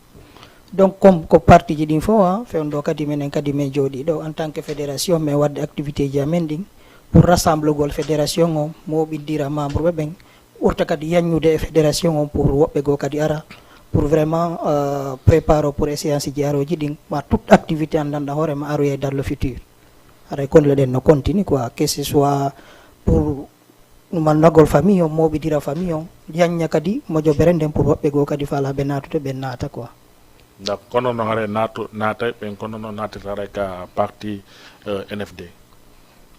Speaker 4: Donc comme ko parti ji din fo fendo kadi menen kadi men jodi do en tant que fédération mais wadde activité ji amending pour rassembler gol fédération on mo bindira membre be ben urta kadi yanyude fédération on pour wobbe go kadi ara pour vraiment préparer pour séance diaro jiding ma toute activité andanda hore ma aroye dans le futur ara kon le den no continue quoi, que ce soit pour man nagol famille o mobi dira famille o yanya kadi mojo berende pour wobbe go kadi fala benatu te benata quoi.
Speaker 1: Donc kono no hare nata ben kono no nata ka parti NFD.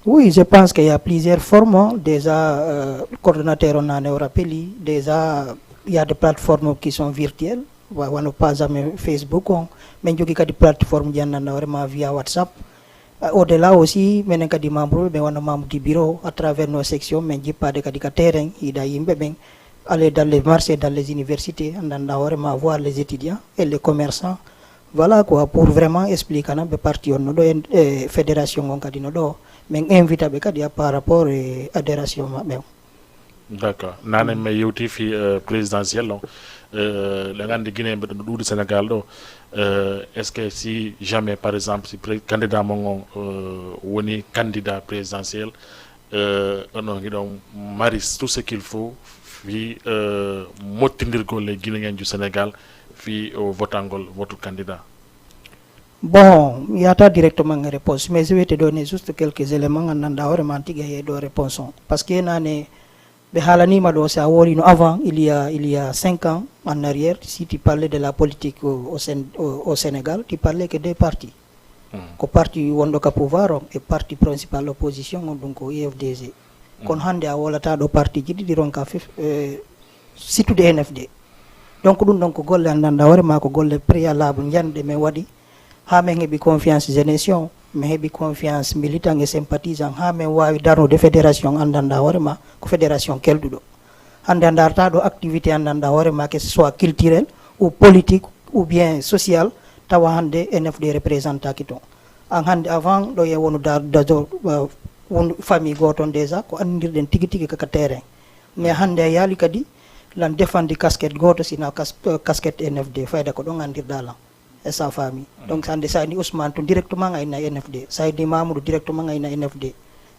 Speaker 4: Oui, je pense qu'il y a plusieurs formes déjà coordonnateur on en a rappelé déjà. Il y a des plateformes qui sont virtuelles, on n'a pas jamais Facebook, mais il y a des plateformes qui sont vraiment via WhatsApp. Au-delà aussi, on a des membres, on a membres du bureau à travers nos sections, mais il n'y a pas de terrain, il y a aller dans les marchés, dans les universités, on a vraiment voir les étudiants et les commerçants. Voilà quoi, pour vraiment expliquer la partie de la fédération, mais invité par rapport à l'adhération.
Speaker 1: D'accord. Nane me yewti fi présidentiel donc le ngande Guinée du Sénégal do est-ce que si jamais par exemple si candidat mon woni candidat présidentiel on ngi donc maris tout ce qu'il faut fi motindirgol les Guinéens du Sénégal fi au votangol votre candidat.
Speaker 4: Bon, il y a pas directement une réponse, mais je vais te donner juste quelques éléments en andao romantique et de réponse parce que nane avant, il y a 5 ans en arrière, si tu parlais de la politique au Sénégal, tu parlais que des partis. Le parti Wandoka pouvoir et parti principal opposition, donc au IFDG. Quand on a volata do parti qui diront qu'à surtout des NFD. Donc nous golle andanda wore ma ko golle préalable ñande me wadi ha men hebi confiance génération mais hebi confiance militant et sympathisant ha men wawi darno de fédération andanda wore ma ko fédération keldudo hande andarta do activité andanda wore ma que ce soit culturel ou politique ou bien social tawa hande NFD représentaki ton an hande avant ɗo ye wonu dajo wonu famille goton déjà ko andirɗen tigi tigi kaka terrain mais hande a yaali kadi lan défandi casquette goto sina casquette NFD fayda ko ɗon andirɗa lan e sa famille donc hande sa ni Ousmane to directement ngayna NFD sa ni Mamoudou directement ngayna NFD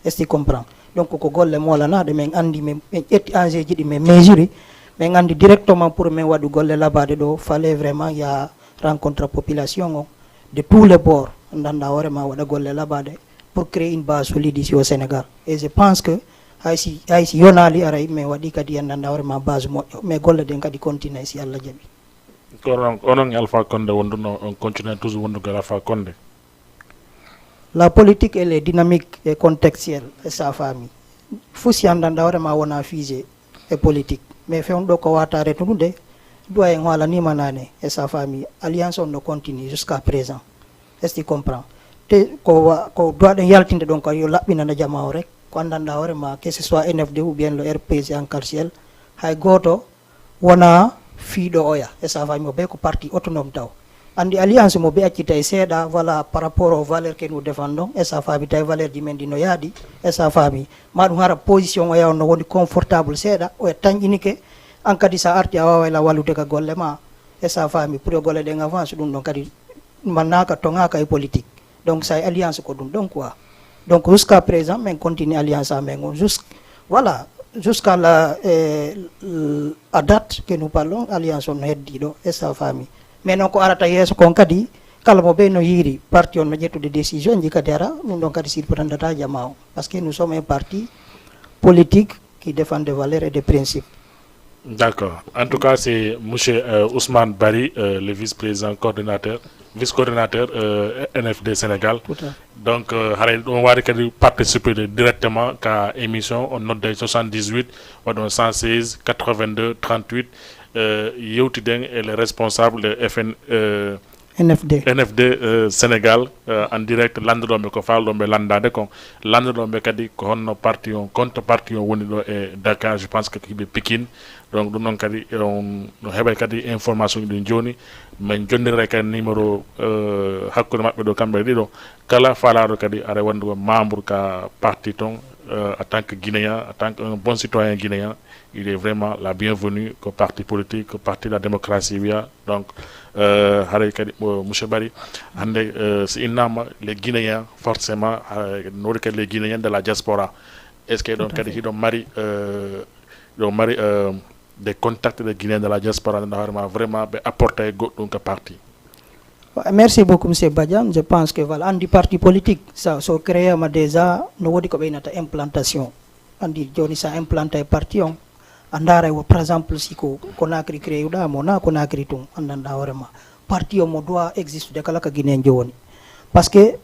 Speaker 4: est-ce que tu comprends donc ko golle molanaɗe min andi min ƴetti enjeu ji ɗi min mesure min andi directement pour min waɗu golle labaɗe ɗo fallait vraiment ya rencontre population o de tous les bords danda hoorema waɗa golle labaɗe pour créer une base solide ici au Sénégal et je pense que haysi yonali aray mais waɗi kadi en danda hoorema base moƴƴo mais golle ɗen kadi continue si Allah jaaɓi
Speaker 1: onon Alpha Condé wonduno on continue toujours wondugo Alpha Condé.
Speaker 4: La politique elle est dynamique et contextuelle et sa famille fo si andanda hoorema wona figé et politique mais fewɗo ko wata retunude doyen haalanima nane et sa famille alliance on no continue jusqu'à présent est-ce que tu comprends te ko doaɗen yaltinde ɗon ko yo laɓɓinana jama o rek ko andanda hoorema que ce soit NFD ou bien le RPG en partiel hay goto wona fiiɗo oya et sa famille mo ɓe ko parti autonome taw andi alliance mo ɓe accita e seeɗa voilà par rapport aux valeurs que nous défendons et sa famille tawi valeur ji men ɗi no yaaɗi et sa famille ma ɗum hara position o yaw no woni confortable seeɗa o tañƴinike an kadi sa arti a wawa la wallude ka golle ma et sa famille pour yo golle ɗen avance ɗum ɗon kadi mannaka toŋaka e politique donc sa alliance ko ɗum ɗon quoi donc jusqu'à présent min continue alliance amen on voilà jusqu'à à date que nous parlons alliance on no heddi ɗo et sa famille mais noon ko arata yeeso kon kadi kala mo ɓe no yiiri parti on no ƴettude décision ji kadi ara ɗum ɗon kadi surprendata jama o parce que nous sommes un parti politique qui défend des valeurs et des principes.
Speaker 1: D'accord. En tout cas, c'est M. Ousmane Bari, le vice-président vice-coordinateur NFD Sénégal. Donc, on va participer directement à l'émission. On note 78, 116, 82, 38. Youtiden est le responsable de NFD Sénégal en direct landuɗoɓe ko falɗoɓe landade kon landuɗoɓe kadi ko honno parti on contre parti on woni ɗo e Dakar. Je pense que kiɓe Pikine donc ɗum noon kadi on no heɓay kadi information ɗi joni min jonnirre kadi numéro hakkude maɓɓe ɗo kamɓe ɗiɗo kala falaɗo kadi aɗa wonde membre ka parti ton en tant que Guinéen, en tant qu'un bon citoyen guinéen, il est vraiment la bienvenue qu'au parti politique, au parti de la démocratie. Donc, M. Bari, c'est une âme, les Guinéens, forcément, les Guinéens de la diaspora. Est-ce que donc, ils ont des contacts des Guinéens de la diaspora, vraiment apporter donc parti?
Speaker 4: Merci beaucoup M. Badian. Je pense que voilà, andi parti politique, ça so créé ma déjà no wodi ko be nata implantation. Andi joni sa implanté parti on andara par exemple si ko Conakry créé da mona Conakry tum andanda vraiment parti on mo doit exister de kala ka Guinée joni. Parce que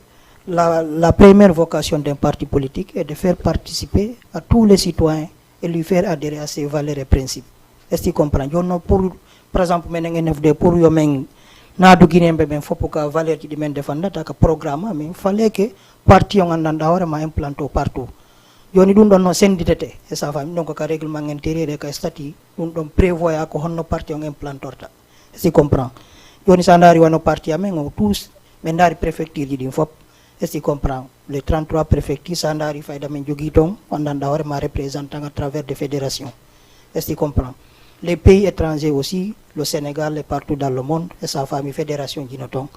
Speaker 4: la première vocation d'un parti politique est de faire participer à tous les citoyens et lui faire adhérer à ses valeurs et principes. Est-ce que tu comprends? Jono pour par exemple menen NFD pour yo men naadu guinéen ben fopo ka valeur ji men defandata ka programme mais fallait que parti on andanda hoorema implanto partout joni ɗum ɗon no senditete e sa fami donc ka règlement intérieur e ka statut ɗum ɗon prévoya ko honno parti on implantorta si comprend joni sa ndaari wano parti amen o tous ɓe ndaari préfecture ji ɗin fop si comprend les 33 préfectures sa ndaari fayda men jogui toon andanda hoorema représentant à travers des fédérations si comprend les pays étrangers aussi, le Sénégal et partout dans le monde, et sa famille fédération Guinoton.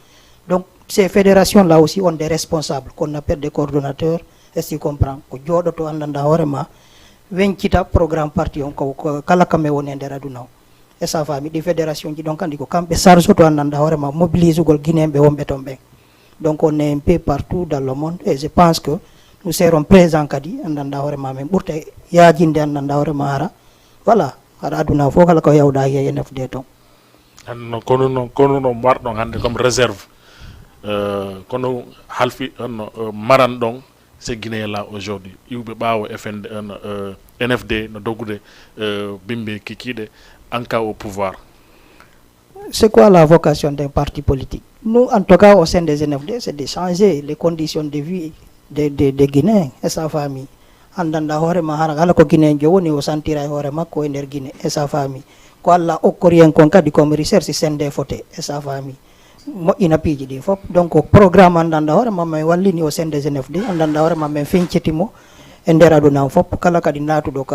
Speaker 4: Donc ces fédérations-là aussi ont des responsables qu'on appelle des coordonnateurs, et si comprend que jodo to andanda horema wencita programme parti on ko kala kambe woni nder aduna et sa famille des fédérations ji donc andiko kambe sarso to andanda horema mobilise gol guinéen be wombe tombe. Donc on est un peu partout dans le monde et je pense que nous serons présents kadi andanda horema men burta yaajinde andanda horema ara. Voilà. Aduna fo kala ko yawda ye NFD ton
Speaker 1: kono no marɗon hande comme réserve kono halfi maran ɗon c'est Guinée là aujourd'hui iwɓe ɓaawo NFD no doggude bimɓe kikiɗe en cas au pouvoir.
Speaker 4: C'est quoi la vocation d'un parti politique? Nous en tout cas au sein des NFD c'est de changer les conditions de vie des Guinéens et sa famille andanda hoorema hara kala ko Guinée jo woni o santira e hoore makko e nder Guinée et sa famille ko alla okkorien kon kadi comme recherche sende fote e sa fami moƴƴina piiji ɗi fof donc programme andanda hoore mamma wallini o sende NFD andanda hoore mamma feñcetimo e nder aduna fof kala kadi natuɗo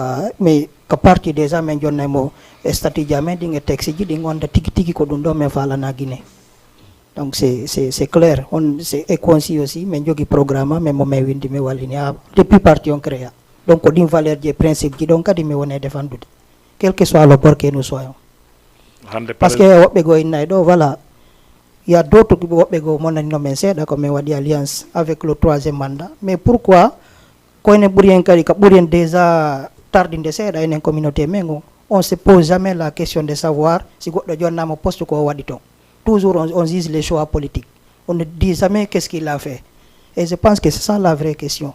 Speaker 4: mais ko parti déjà min jonnaymo e statut ji amen ɗin e texte ji ɗin onda tigi tigi ko ɗum ɗo min falana Guinée. Donc c'est clair, c'est concis aussi, mais jogui programme, mais mo windi me wallini depuis parti on créa. Donc on dit valeur des principes qui donc kadi me wone défendu. Quel que soit le bord que nous soyons. Parce que wobbe go inay do voilà. Il y a d'autres qui wobbe go monani no men séda comme wadi alliance avec le troisième mandat. Mais pourquoi ko ene burien kadi ka burien déjà tardinde séda ene communauté mengo, on se pose jamais la question de savoir si goddo jonnama poste ko wadi ton. Toujours on juge les choix politiques. On ne dit jamais qu'est-ce qu'il a fait. Et je pense que c'est ça la vraie question.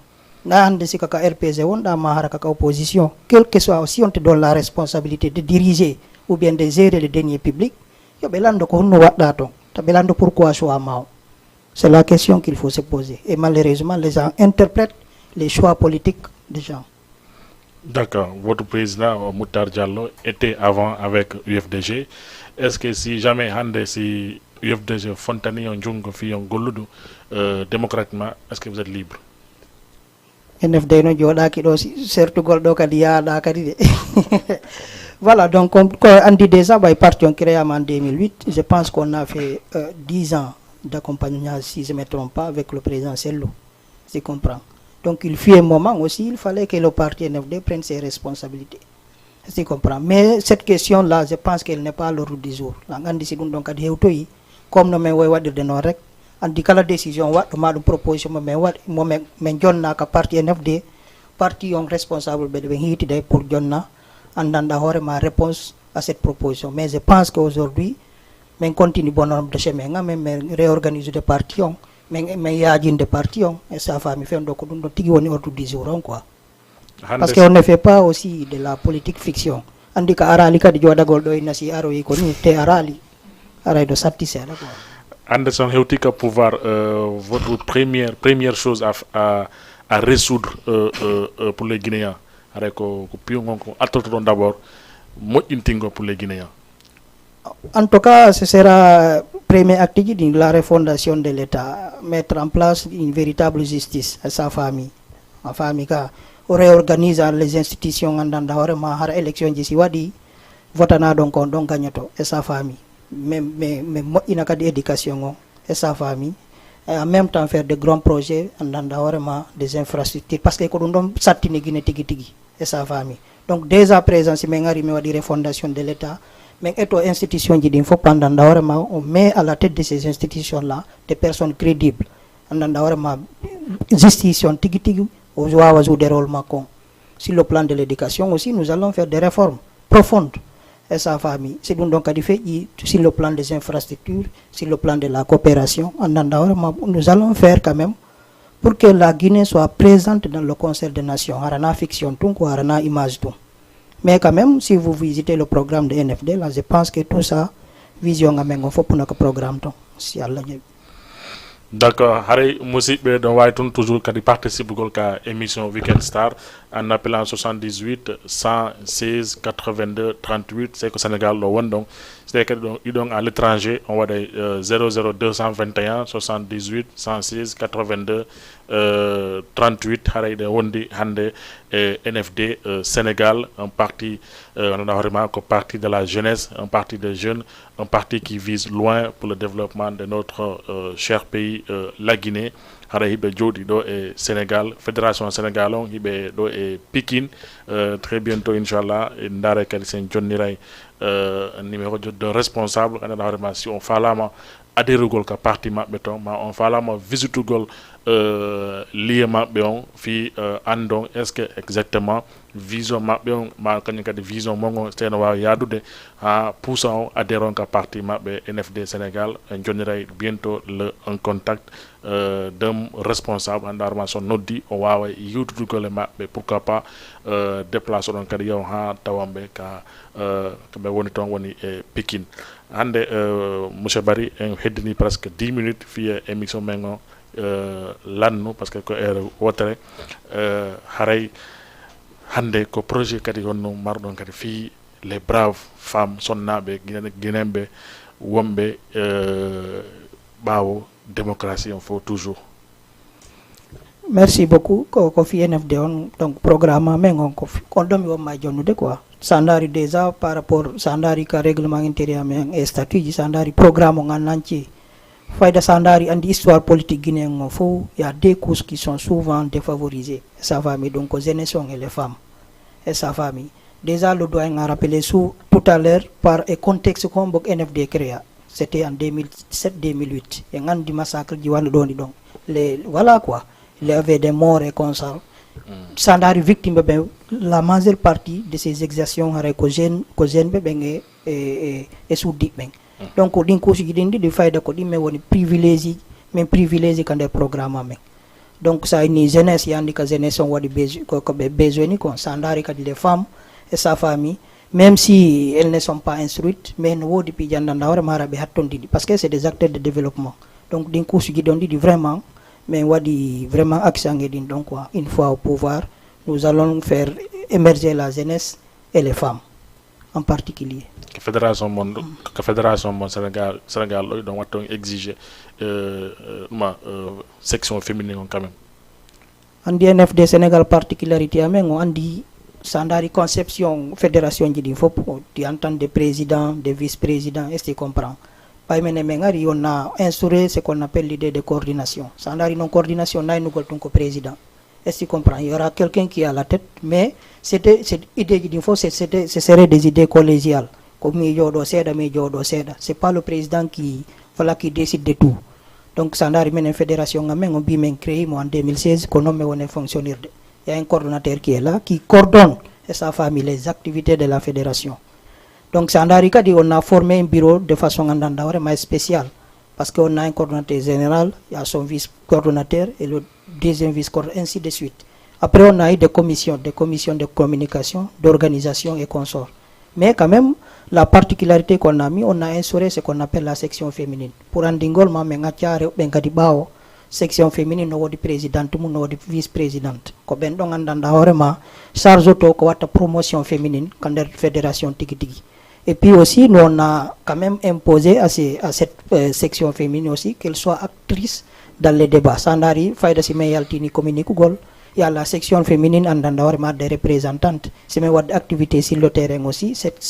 Speaker 4: Si kaka RPG on da mahara kaka opposition, quel que soit, si on te donne la responsabilité de diriger ou bien de gérer les deniers publics, yo belando ko hunno wadda ton. Ta belando pourquoi choix mao. C'est la question qu'il faut se poser. Et malheureusement, les gens interprètent les choix politiques des gens.
Speaker 1: D'accord. Votre président Moutar Diallo était avant avec UFDG. Est-ce que si jamais Hande, si UFDG Fontani on Djungo fi on Goludu démocratiquement, est-ce que vous êtes libre?
Speaker 4: NFD no joɗaki ɗo surtout golɗo kadi yaaɗa kadi de. Voilà, donc on dit déjà by parti on créé en 2008. Je pense qu'on a fait 10 ans d'accompagnement, si je ne me trompe pas, avec le président Sello. Je comprends. Donc il fut un moment aussi, il fallait que le parti NFD prenne ses responsabilités. Je comprends. Mais cette question-là, je pense qu'elle n'est pas à l'ordre du jour. Comme nous avons dit de nos règles, on dit que la décision, une proposition, mais John parti NFD, parti en responsable pour John, en ma réponse à cette proposition. Mais je pense qu'aujourd'hui, on continue bon nombre de chemin, mais réorganiser des partis, mais il y a des partis, et ça va me faire donc ordre du jour, quoi. Parce qu'on ne fait pas aussi de la politique fiction. On dit qu'Arali ka di joda goldo inasi aro yi koni te Arali aray do satisfaire quoi.
Speaker 1: Anderson Heutika pouvoir votre première chose à résoudre pour les Guinéens avec ko piongon ko attoto d'abord moƴƴintingo pour les Guinéens.
Speaker 4: En tout cas, ce sera premier acte de la refondation de l'État, mettre en place une véritable justice à sa famille. Ma famille ka réorganise les institutions en ma har élection ji si wadi votana donc on donc gagnato et sa famille mais ina kadi éducation et sa famille et en même temps faire de grands projets en ma des infrastructures parce que ko dum sattini Guinée tigi et sa famille. Donc dès à présent si men ngari mi wadi refondation de l'État mais eto institution ji din faut pendant ma on met à la tête de ces institutions là des personnes crédibles en ma justice tigi sur le plan de l'éducation aussi, nous allons faire des réformes profondes et sa famille. C'est donc à fait sur le plan des infrastructures, sur le plan de la coopération. Nous allons faire quand même pour que la Guinée soit présente dans le concert des nations. Harana fiction tout, harana image tout. Mais quand même, si vous visitez le programme de NFD, là, je pense que tout ça, vision à mengo faut pour notre programme tout. Si Allah.
Speaker 1: D'accord, Harry Moussibé don Waiton toujours qui participe à l'émission Weekend Star en appelant 78 116 82 38, c'est que Sénégal le won donc c'est que donc à l'étranger on va 00221 78 116 82 38 Harry de Wondi Hande NFD Sénégal, un parti on a vraiment un parti de la jeunesse, un parti des jeunes, un parti qui vise loin pour le développement de notre cher pays la Guinée. Harahibe Jodi do et Sénégal, Fédération Sénégal, hibe do et Pékin, très bientôt Inch'Allah, et Ndare Kalisen John Niray, numéro de responsable, si on fait là, adhérugol ka parti ma beton, ma on fait là, visite gol lié ma beton, fi andon, est-ce que exactement vision ma beton, ma kanyaka de vision mongo, c'est un yadou de poussant adhérent ka parti ma be NFD Sénégal, John Niray bientôt en contact d'un responsable en armation nodi o wawa yututu gole mabbe pourquoi pas déplacer don kadi yaw ha tawambe ka be woni ton woni e Pékin hande monsieur Barry en heddini presque 10 minutes fi émission mengo lannu parce que ko wotere haray hande ko projet kadi honno mardon kadi fi les braves femmes sonnaɓe guinemɓe wonɓe ɓaawo démocratie on faut toujours.
Speaker 4: Merci beaucoup ko fi NFD on donc programme men on ko ɗon mi wonma jonnude quoi sandari déjà par rapport sandari ka règlement intérieur men e statut ji sandari programme on nanci fayda sandari andi histoire politique guinéen on fo il y a des couches qui sont souvent défavorisées sa famille donc aux jeunesse et les femmes et sa famille déjà le doyen a rappelé tout à l'heure par un contexte comme NFD créa c'était en 2007-2008 et ngandi massacre ji wani doni donc les voilà quoi. Il y avait des morts et comme ça. Sandari victime, la majeure partie de ces exactions avec Kozen et Soudi. Donc, on dit que de faire des codis, mais on est privilégié quand des programmes. Donc, ça une jeunesse, il y a des jeunesse ont besoin comme Sandari, les femmes et sa famille, même si elles ne sont pas instruites, mais nous, depuis parce que c'est des acteurs de développement. Donc, d'un coup, on dit vraiment. Mais on dit vraiment accent donc une fois au pouvoir, nous allons faire émerger la jeunesse et les femmes en particulier.
Speaker 1: Fédération monde Sénégal donc on exiger section féminine quand même.
Speaker 4: En DNFD Sénégal particularité on dit sandari conception fédération dit faut tu entends des présidents, des vice-présidents, est-ce que tu comprends? On a instauré ce qu'on appelle l'idée de coordination. Sans la coordination, on a une président. Est-ce que tu comprends? Il y aura quelqu'un qui est à la tête, mais cette idée qu'il faut, ce serait des idées collégiales. Comme c'est pas le président qui décide de tout. Donc, ça a une fédération, on a créé en 2016, qu'on a fonctionnaire. Il y a un coordonnateur qui est là, qui coordonne et sa famille les activités de la fédération. Donc, on a formé un bureau de façon vraiment spéciale parce qu'on a un coordonnateur général, il y a son vice-coordonnateur et le deuxième vice-coordonnateur, ainsi de suite. Après, on a eu des commissions de communication, d'organisation et consorts. Mais quand même, la particularité qu'on a mis, on a instauré ce qu'on appelle la section féminine. Pour Andingol, section féminine, nous avons présidente, nous avons vice-présidente. Nous avons chargé de promotion féminine, quand la fédération Tiki. Et puis aussi, nous on a quand même imposé à cette section féminine aussi qu'elle soit actrice dans les débats. Sandari, Faïda Sime Yaltini communique Google. Il y a la section féminine en Dandawarma des représentantes. C'est même des activités sur le terrain aussi. Cette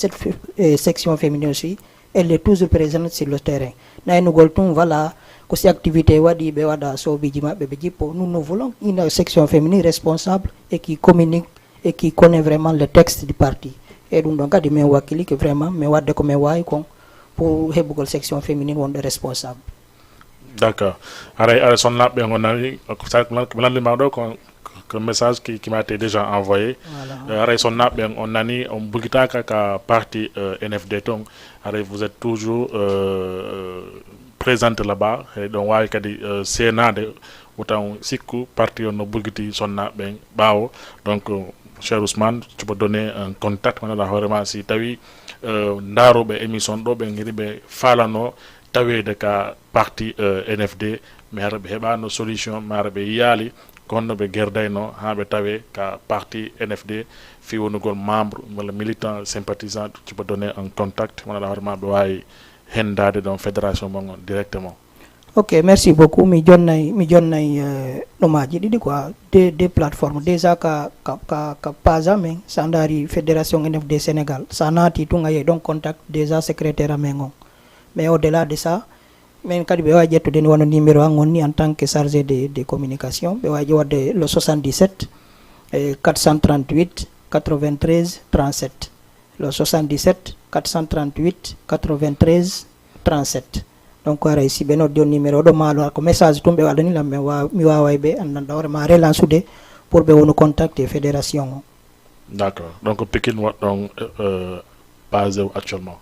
Speaker 4: section féminine aussi, elle est toujours présente sur le terrain. Nous voilà, que ces activités, nous voulons une section féminine responsable et qui communique et qui connaît vraiment le texte du parti. Et donc, que vraiment, pour la section féminine, on est responsable.
Speaker 1: D'accord. Le message qui m'a été déjà envoyé. On a dit on parti NFD donc vous êtes toujours présente là-bas et donc Sénat de autant siku parti on bulgiti sonna ben bao donc cher Ousmane tu peux donner un contact on a vraiment si tawi ndaro be émission do be ngiri be falano tawi de ka parti NFD mais heba no solution marbe yali kono be gerdayno haɓe tawe ka parti NFD fi wonugol membre walla militant sympathisant tu peux donner un contact wona vraiment ɓe wawi hendade dans fédération mon directement.
Speaker 4: Ok, merci beaucoup. Mi jonnay ɗumaji ɗiɗi quoi des plateformes déjà ka page amen sandari fédération NFD Sénégal sa naati tunga ye donc contact déjà secrétaire amen on mais au delà de ça mais kadi be waji jettude ni wono numéro an ni en tant que chargé de communication be waji wadde le 77 438 93 37 le 77 438 93 37 donc ara ici beno do numéro do malo ko message tumbe wadani la mi wawa be andanda wore ma relansude pour be wono contacter fédération.
Speaker 1: D'accord. Donc Pikine wat donc basé actuellement.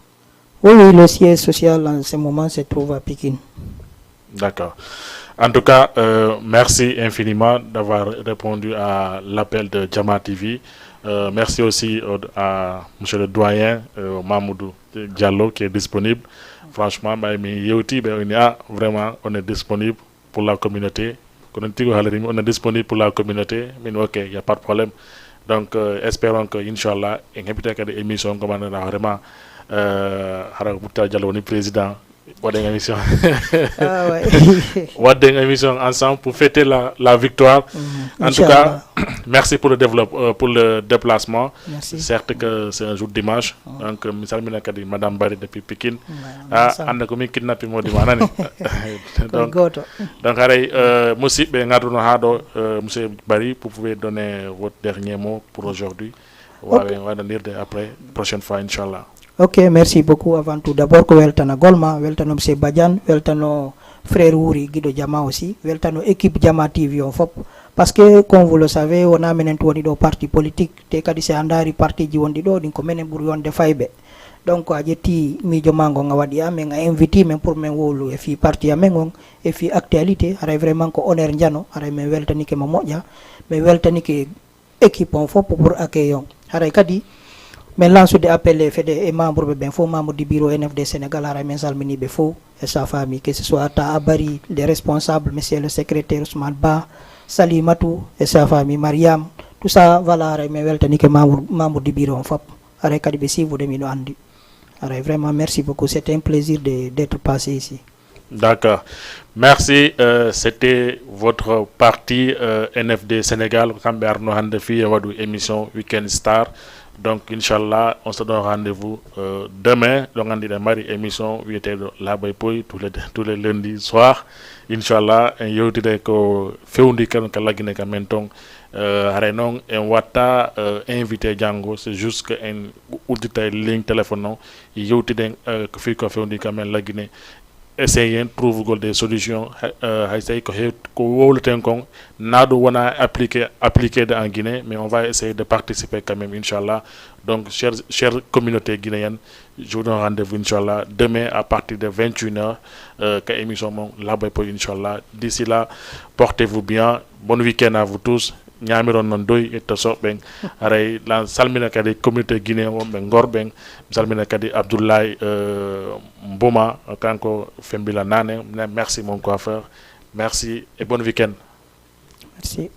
Speaker 4: Oui, le siège social en ce moment se trouve à Pékin.
Speaker 1: D'accord. En tout cas, merci infiniment d'avoir répondu à l'appel de Jama TV. Merci aussi à monsieur le doyen Mamoudou Diallo qui est disponible. Franchement, vraiment, on est disponible pour la communauté. On est disponible pour la communauté. Mais ok, il n'y a pas de problème. donc espérons que inchallah en habita kadi émission comme on a vraiment hara Moutar Diallo ni président wadde émission wadde émission ensemble pour fêter la victoire. En tout cas merci pour le déplacement.
Speaker 4: Merci.
Speaker 1: Certes que c'est un jour dimanche donc misalmina kadi madame Barry depuis Pikine anda ko min kidnappi modi manani donc haray musidɓe ngarduno ha ɗo monsieur Barry, vous pouvez donner votre dernier mot pour aujourd'hui. On va après prochaine fois inchallah.
Speaker 4: Ok, merci beaucoup. Avant tout d'abord ko weltana Golma, weltano monsieur Badiane, weltano frère Wuri Guido Diama aussi, weltano équipe Diama TV on fop, parce que comme vous le savez on a menen woni do parti politique te kadi se andari parti ji wondi do din ko menen buri wonde faybe. Donc a jetti mijo mango nga wadi amen nga invité men pour men wolu e fi parti amen on e fi actualité ara vraiment ko honneur ndiano ara men weltani ke mo moja men weltani ke équipe on fop pour accueillir ara kadi mais lancer des appels et membres ben faux membres du bureau NFD Sénégal à men salmini be faux et sa famille, que ce soit à Abari les responsables monsieur le secrétaire Ousmane Ba, Salimatou et sa famille, Mariam, tout ça voilà mais weltani que membre du bureau en fop ara kadi be si vous demino andi ara vraiment merci beaucoup, c'était un plaisir d'être passé ici.
Speaker 1: D'accord, merci. C'était votre parti NFD Sénégal kamɓe arno hande fi waɗu émission Weekend Star. Donc inchallah on se donne rendez-vous demain donc on dit mari émission wiyeteɗo Labay Poy tous les lundis soir inchallah en yewtide ko fewndi kan ka laggine ka men ton haray noon en watta invité janggo, c'est juste que en uddita ligne téléphone noon yewtiden ko fi ko fewndi ka men laggine essayer trouver des solutions hay say ko wowluten kon naɗo wona appliqué en Guinée, mais on va essayer de participer quand même inchallah. Donc chère communauté guinéenne, je vous donne rendez-vous inchallah demain à partir de 21h ka émission mon Labay Poy inchallah. D'ici là portez-vous bien, bon week-end à vous tous. Nyamiron non doy et tosok ben aray la salmina kadi communauté guinéen wonɓe Ngor ben salmina kadi Abdoulaye Mboma kanko fembila nane. Merci mon coiffeur, merci et bon week-end.
Speaker 4: Merci.